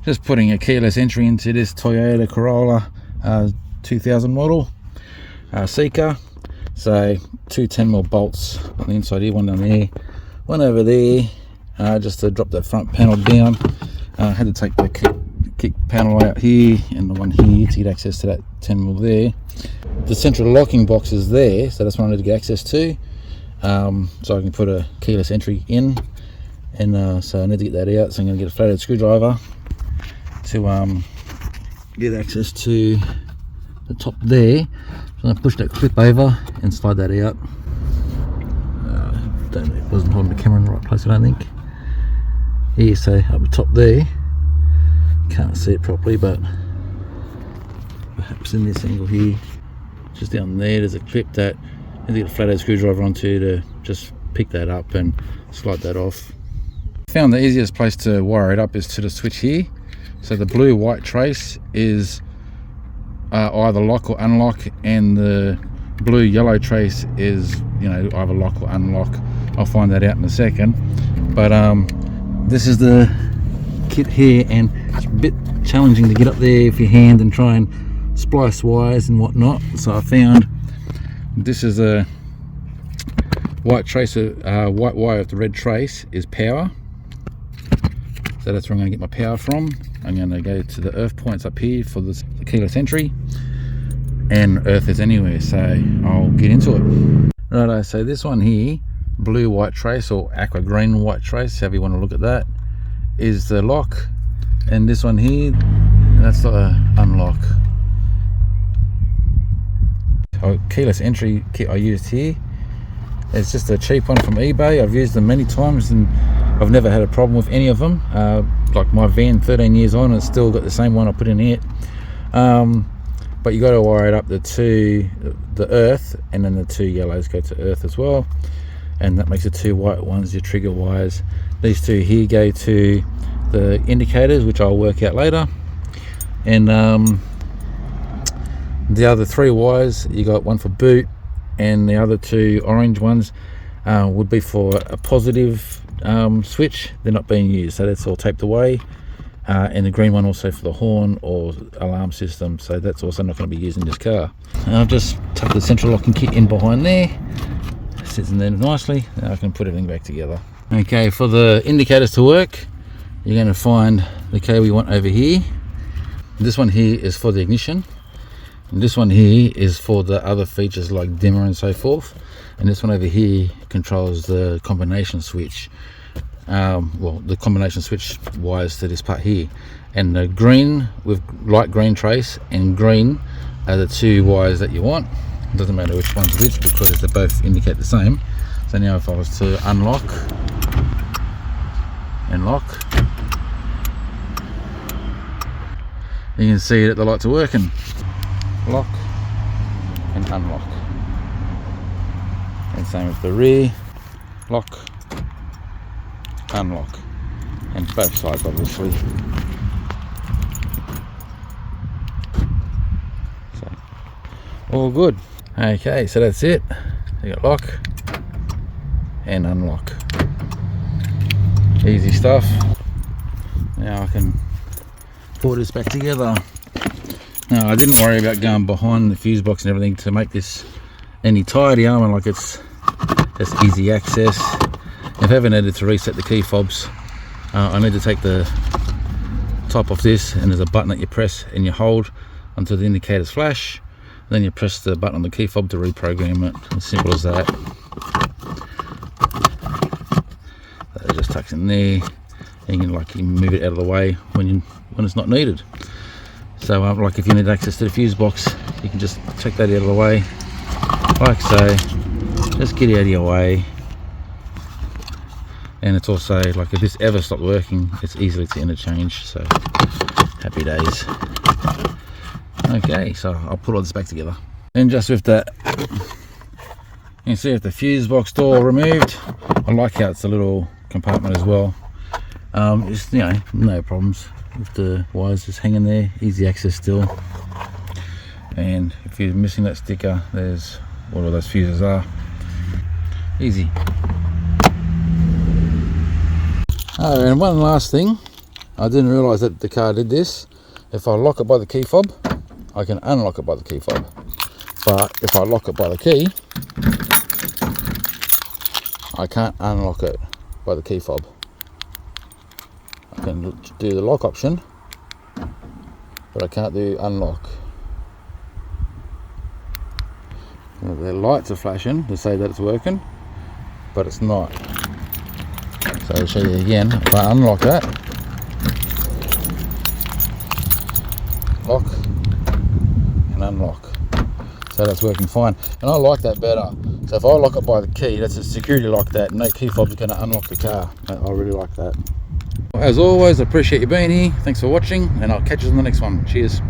Just putting a keyless entry into this Toyota Corolla 2000 model Seeker. So two 10mm bolts on the inside here, one down there, one over there, just to drop the front panel down. I had to take the kick panel out here and the one here to get access to that 10mm there. The central locking box is there, so that's what I need to get access to, so I can put a keyless entry in. And so I need to get that out, so I'm going to get a flathead screwdriver to get access to the top there. So I'm going to push that clip over and slide that out. It wasn't holding the camera in the right place, I don't think. Here, so up the top there, can't see it properly, but perhaps in this angle here, just down there's a clip that I need to get a flathead screwdriver onto to just pick that up and slide that off. Found the easiest place to wire it up is to the switch here. So the blue white trace is either lock or unlock, and the blue yellow trace is, you know, either lock or unlock. I'll find that out in a second. But this is the kit here, and it's a bit challenging to get up there with your hand and try and splice wires and whatnot. So I found this is a white trace, white wire with the red trace is power. So that's where I'm going to get my power from. I'm going to go to the earth points up here for the keyless entry, and earth is anywhere, so I'll get into it. Righto, so this one here, blue white trace or aqua green white trace, however you want to look at that, is the lock, and this one here, that's the unlock. So keyless entry kit I used here, it's just a cheap one from eBay. I've used them many times and I've never had a problem with any of them. Like my van, 13 years on, it's still got the same one I put in it. But you got to wire it up the earth, and then the two yellows go to earth as well, and that makes the two white ones your trigger wires. These two here go to the indicators, which I'll work out later, and the other three wires, you got one for boot, and the other two orange ones would be for a positive switch. They're not being used, so that's all taped away, and the green one also for the horn or alarm system, so that's also not going to be used in this car. And I've just tucked the central locking kit in behind there, sits in there nicely. Now I can put everything back together. Okay, for the indicators to work, you're going to find the cable you want over here. This one here is for the ignition, and this one here is for the other features like dimmer and so forth, and this one over here controls the combination switch. Well, the combination switch wires to this part here, and the green with light green trace and green are the two wires that you want. It doesn't matter which one's which because they both indicate the same. So now if I was to unlock and lock, you can see that the lights are working. Lock and unlock, and same with the rear, lock, unlock, and both sides obviously. So all good. Okay, so that's it. You got lock and unlock. Easy stuff. Now I can put this back together. Now I didn't worry about going behind the fuse box and everything to make this any tidier. I mean, like it's just easy access. If I ever needed to reset the key fobs, I need to take the top off this, and there's a button that you press and you hold until the indicators flash. Then you press the button on the key fob to reprogram it. As simple as that. That just tucks in there. And you can move it out of the way when it's not needed. So like if you need access to the fuse box, you can just take that out of the way, like so. Just get it out of your way. And it's also like if this ever stopped working, it's easily to interchange, so happy days. Okay, so I'll put all this back together. And just with that, you can see if the fuse box door removed. I like how it's a little compartment as well. Just, you know, no problems with the wires just hanging there, easy access still. And if you're missing that sticker, there's what all those fuses are. Easy. Oh, and one last thing, I didn't realise that the car did this. If I lock it by the key fob, I can unlock it by the key fob. But if I lock it by the key, I can't unlock it by the key fob. I can do the lock option, but I can't do unlock. The lights are flashing to say that it's working, but it's not. So I'll show you again. If I unlock that, lock and unlock, so that's working fine, and I like that better. So if I lock it by the key, that's a security lock that no key fob is going to unlock the car. I really like that. As always, I appreciate you being here. Thanks for watching, and I'll catch you in the next one. Cheers.